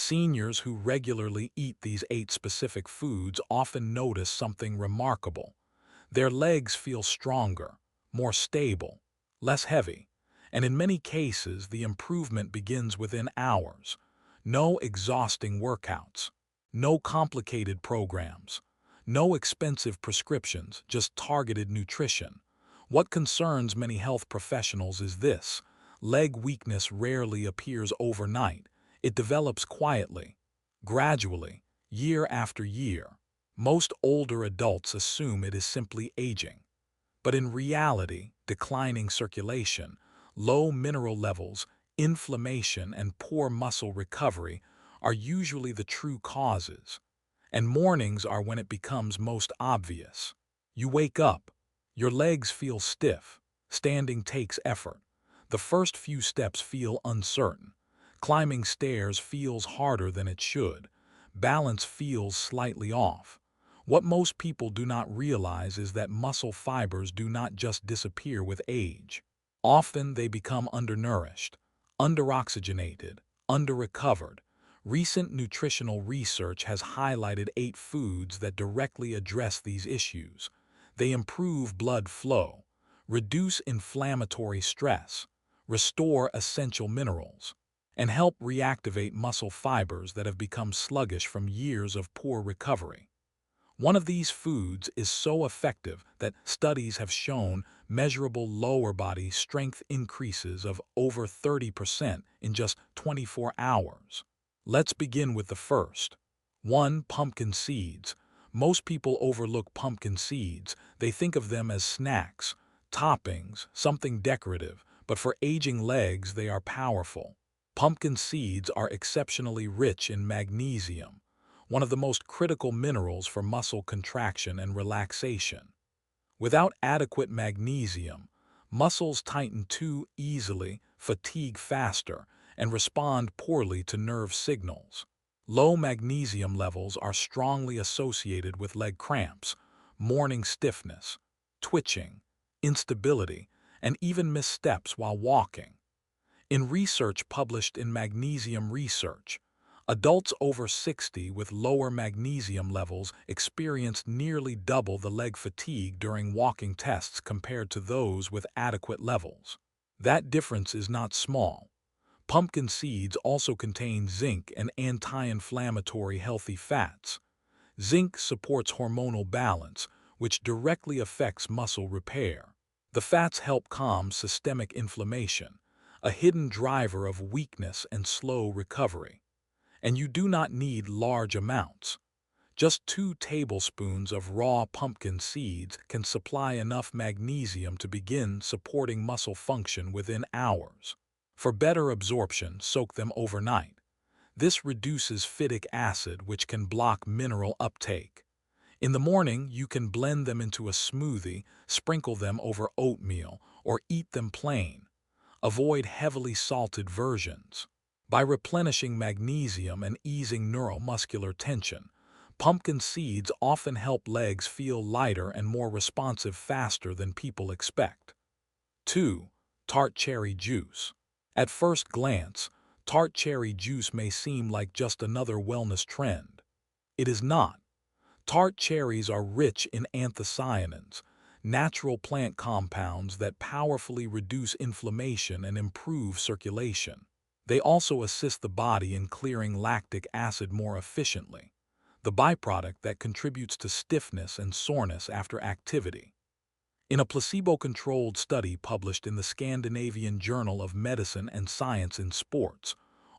Seniors who regularly eat these 8 specific foods often notice something remarkable. Their legs feel stronger, more stable, less heavy, and in many cases the improvement begins within hours. No exhausting workouts, no complicated programs, no expensive prescriptions, just targeted nutrition. What concerns many health professionals is this: leg weakness rarely appears overnight. It develops quietly, gradually, year after year. Most older adults assume it is simply aging. But in reality, declining circulation, low mineral levels, inflammation, and poor muscle recovery are usually the true causes. And mornings are when it becomes most obvious. You wake up, your legs feel stiff, standing takes effort. The first few steps feel uncertain. Climbing stairs feels harder than it should. Balance feels slightly off. What most people do not realize is that muscle fibers do not just disappear with age. Often they become undernourished, underoxygenated, underrecovered. Recent nutritional research has highlighted 8 foods that directly address these issues. They improve blood flow, reduce inflammatory stress, restore essential minerals, and help reactivate muscle fibers that have become sluggish from years of poor recovery. One of these foods is so effective that studies have shown measurable lower body strength increases of over 30% in just 24 hours. Let's begin with the first. 1. Pumpkin seeds. Most people overlook pumpkin seeds. They think of them as snacks, toppings, something decorative, but for aging legs they are powerful. Pumpkin seeds are exceptionally rich in magnesium, one of the most critical minerals for muscle contraction and relaxation. Without adequate magnesium, muscles tighten too easily, fatigue faster, and respond poorly to nerve signals. Low magnesium levels are strongly associated with leg cramps, morning stiffness, twitching, instability, and even missteps while walking. In research published in Magnesium Research, adults over 60 with lower magnesium levels experienced nearly double the leg fatigue during walking tests compared to those with adequate levels. That difference is not small. Pumpkin seeds also contain zinc and anti-inflammatory healthy fats. Zinc supports hormonal balance, which directly affects muscle repair. The fats help calm systemic inflammation, a hidden driver of weakness and slow recovery. And you do not need large amounts. Just 2 tablespoons of raw pumpkin seeds can supply enough magnesium to begin supporting muscle function within hours. For better absorption, soak them overnight. This reduces phytic acid, which can block mineral uptake. In the morning, you can blend them into a smoothie, sprinkle them over oatmeal, or eat them plain. Avoid heavily salted versions. By replenishing magnesium and easing neuromuscular tension, pumpkin seeds often help legs feel lighter and more responsive faster than people expect. 2. Tart cherry juice. At first glance, tart cherry juice may seem like just another wellness trend. It is not. Tart cherries are rich in anthocyanins, natural plant compounds that powerfully reduce inflammation and improve circulation. They also assist the body in clearing lactic acid more efficiently, the byproduct that contributes to stiffness and soreness after activity. In a placebo-controlled study published in the Scandinavian Journal of Medicine and Science in Sports,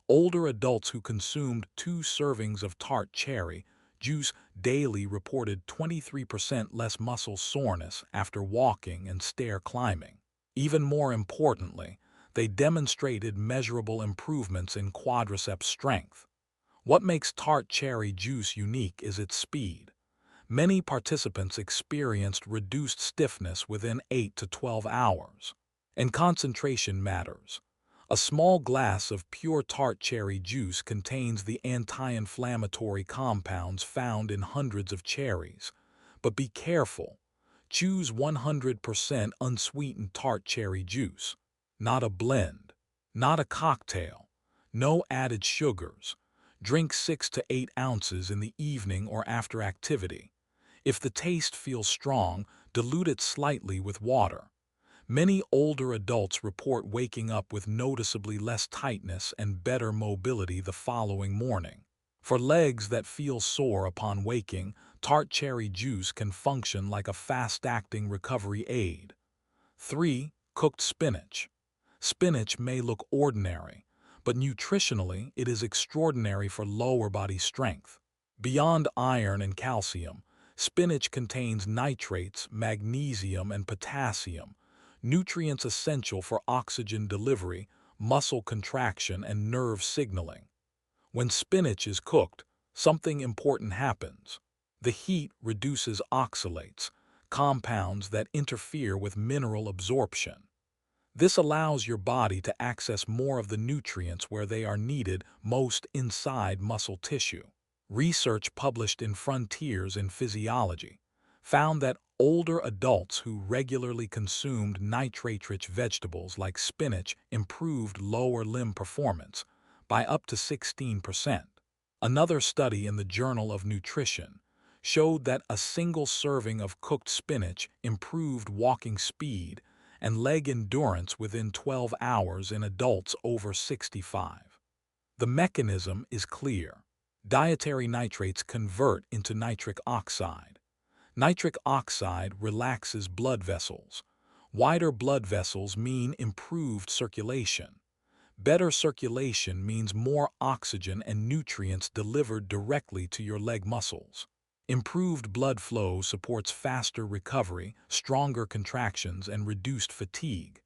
older adults who consumed 2 servings of tart cherry juice daily reported 23% less muscle soreness after walking and stair climbing. Even more importantly, they demonstrated measurable improvements in quadriceps strength. What makes tart cherry juice unique is its speed. Many participants experienced reduced stiffness within 8 to 12 hours. And concentration matters. A small glass of pure tart cherry juice contains the anti-inflammatory compounds found in hundreds of cherries. But be careful. Choose 100% unsweetened tart cherry juice. Not a blend. Not a cocktail. No added sugars. Drink 6 to 8 ounces in the evening or after activity. If the taste feels strong, dilute it slightly with water. Many older adults report waking up with noticeably less tightness and better mobility the following morning. For legs that feel sore upon waking, tart cherry juice can function like a fast-acting recovery aid. 3. Cooked spinach. Spinach may look ordinary, but nutritionally it is extraordinary for lower body strength. Beyond iron and calcium, spinach contains nitrates, magnesium, and potassium, nutrients essential for oxygen delivery, muscle contraction, and nerve signaling. When spinach is cooked, something important happens. The heat reduces oxalates, compounds that interfere with mineral absorption. This allows your body to access more of the nutrients where they are needed most inside muscle tissue. Research published in Frontiers in Physiology found that older adults who regularly consumed nitrate-rich vegetables like spinach improved lower limb performance by up to 16%. Another study in the Journal of Nutrition showed that a single serving of cooked spinach improved walking speed and leg endurance within 12 hours in adults over 65. The mechanism is clear. Dietary nitrates convert into nitric oxide. Nitric oxide relaxes blood vessels. Wider blood vessels mean improved circulation. Better circulation means more oxygen and nutrients delivered directly to your leg muscles. Improved blood flow supports faster recovery, stronger contractions, and reduced fatigue.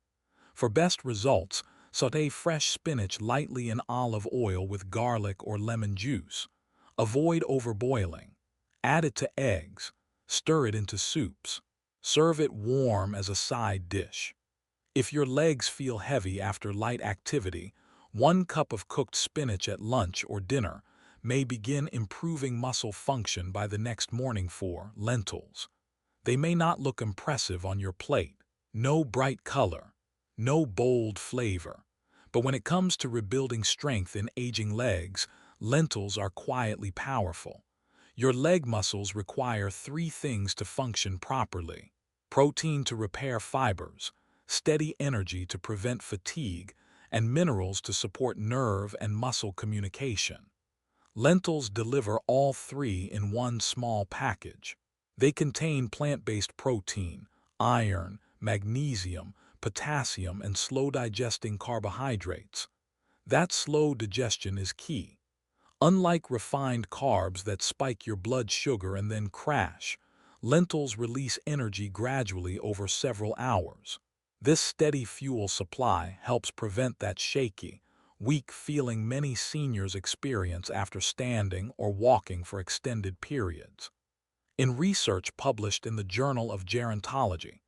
For best results, sauté fresh spinach lightly in olive oil with garlic or lemon juice. Avoid overboiling. Add it to eggs. Stir it into soups. Serve it warm as a side dish. If your legs feel heavy after light activity, 1 cup of cooked spinach at lunch or dinner may begin improving muscle function by the next morning. 4. Lentils. They may not look impressive on your plate. No bright color, no bold flavor. But when it comes to rebuilding strength in aging legs, lentils are quietly powerful. Your leg muscles require 3 things to function properly: protein to repair fibers, steady energy to prevent fatigue, and minerals to support nerve and muscle communication. Lentils deliver all 3 in one small package. They contain plant-based protein, iron, magnesium, potassium, and slow-digesting carbohydrates. That slow digestion is key. Unlike refined carbs that spike your blood sugar and then crash, lentils release energy gradually over several hours. This steady fuel supply helps prevent that shaky, weak feeling many seniors experience after standing or walking for extended periods. In research published in the Journal of Gerontology,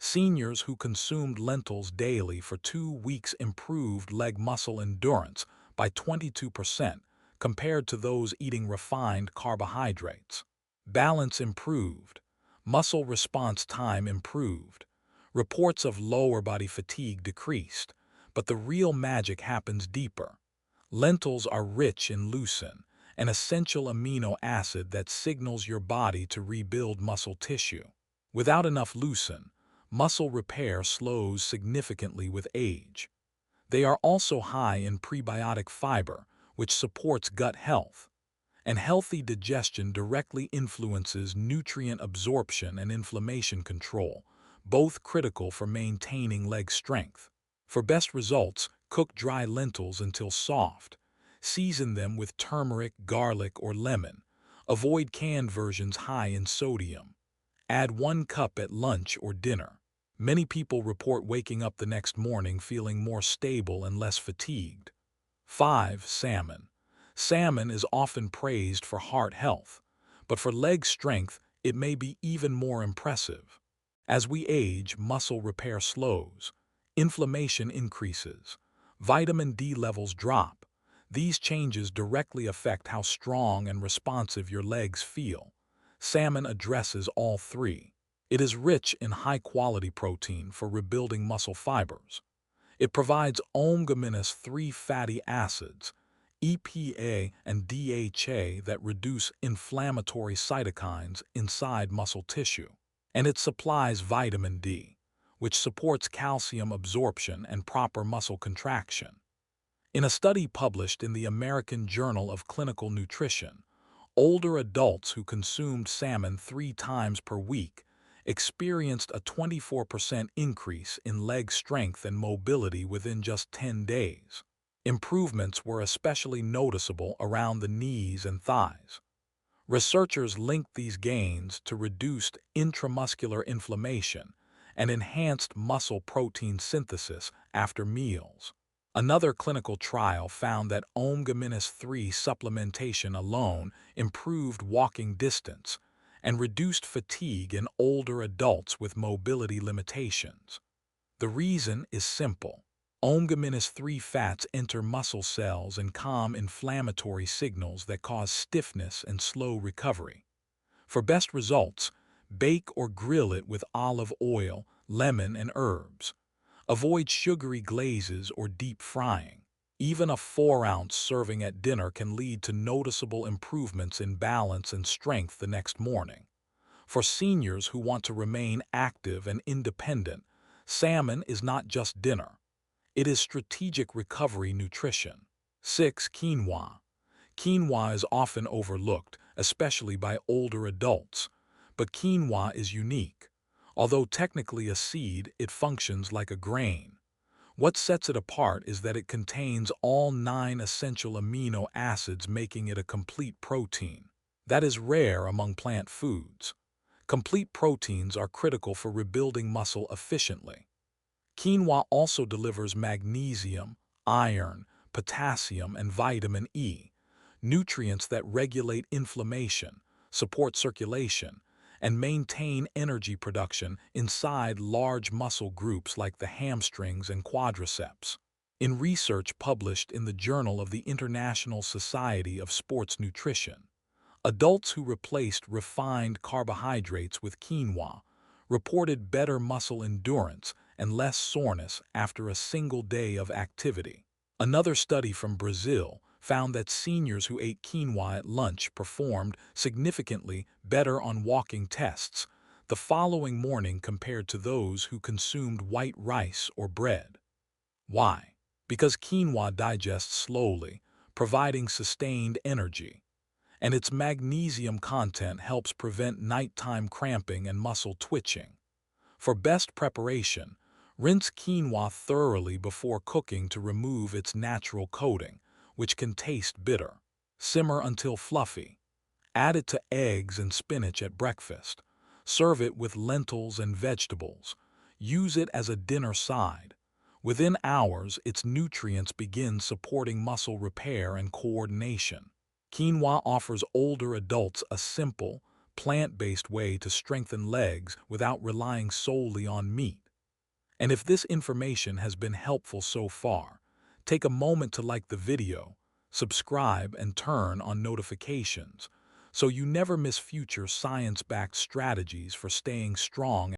seniors who consumed lentils daily for 2 weeks improved leg muscle endurance by 22% compared to those eating refined carbohydrates. Balance improved. Muscle response time improved. Reports of lower body fatigue decreased, but the real magic happens deeper. Lentils are rich in leucin, an essential amino acid that signals your body to rebuild muscle tissue. Without enough leucin, muscle repair slows significantly with age. They are also high in prebiotic fiber, which supports gut health. And healthy digestion directly influences nutrient absorption and inflammation control, both critical for maintaining leg strength. For best results, cook dry lentils until soft. Season them with turmeric, garlic, or lemon. Avoid canned versions high in sodium. Add 1 cup at lunch or dinner. Many people report waking up the next morning feeling more stable and less fatigued. 5. Salmon. Salmon is often praised for heart health, but for leg strength, it may be even more impressive. As we age, muscle repair slows, inflammation increases, vitamin D levels drop. These changes directly affect how strong and responsive your legs feel. Salmon addresses all 3. It is rich in high-quality protein for rebuilding muscle fibers. It provides omega-3 fatty acids, EPA and DHA that reduce inflammatory cytokines inside muscle tissue. And it supplies vitamin D, which supports calcium absorption and proper muscle contraction. In a study published in the American Journal of Clinical Nutrition, older adults who consumed salmon 3 times per week experienced a 24% increase in leg strength and mobility within just 10 days. Improvements were especially noticeable around the knees and thighs. Researchers linked these gains to reduced intramuscular inflammation and enhanced muscle protein synthesis after meals. Another clinical trial found that omega-3 supplementation alone improved walking distance and reduced fatigue in older adults with mobility limitations. The reason is simple. Omega-3 fats enter muscle cells and calm inflammatory signals that cause stiffness and slow recovery. For best results, bake or grill it with olive oil, lemon, and herbs. Avoid sugary glazes or deep frying. Even a 4-ounce serving at dinner can lead to noticeable improvements in balance and strength the next morning. For seniors who want to remain active and independent, salmon is not just dinner. It is strategic recovery nutrition. 6. Quinoa. Quinoa is often overlooked, especially by older adults, but quinoa is unique. Although technically a seed, it functions like a grain. What sets it apart is that it contains all 9 essential amino acids, making it a complete protein. That is rare among plant foods. Complete proteins are critical for rebuilding muscle efficiently. Quinoa also delivers magnesium, iron, potassium, and vitamin E, nutrients that regulate inflammation, support circulation, and maintain energy production inside large muscle groups like the hamstrings and quadriceps. In research published in the Journal of the International Society of Sports Nutrition, adults who replaced refined carbohydrates with quinoa reported better muscle endurance and less soreness after a single day of activity. Another study from Brazil found that seniors who ate quinoa at lunch performed significantly better on walking tests the following morning compared to those who consumed white rice or bread. Why? Because quinoa digests slowly, providing sustained energy, and its magnesium content helps prevent nighttime cramping and muscle twitching. For best preparation, rinse quinoa thoroughly before cooking to remove its natural coating, which can taste bitter. Simmer until fluffy. Add it to eggs and spinach at breakfast. Serve it with lentils and vegetables. Use it as a dinner side. Within hours, its nutrients begin supporting muscle repair and coordination. Quinoa offers older adults a simple, plant-based way to strengthen legs without relying solely on meat. And if this information has been helpful so far, take a moment to like the video, subscribe, and turn on notifications so you never miss future science-backed strategies for staying strong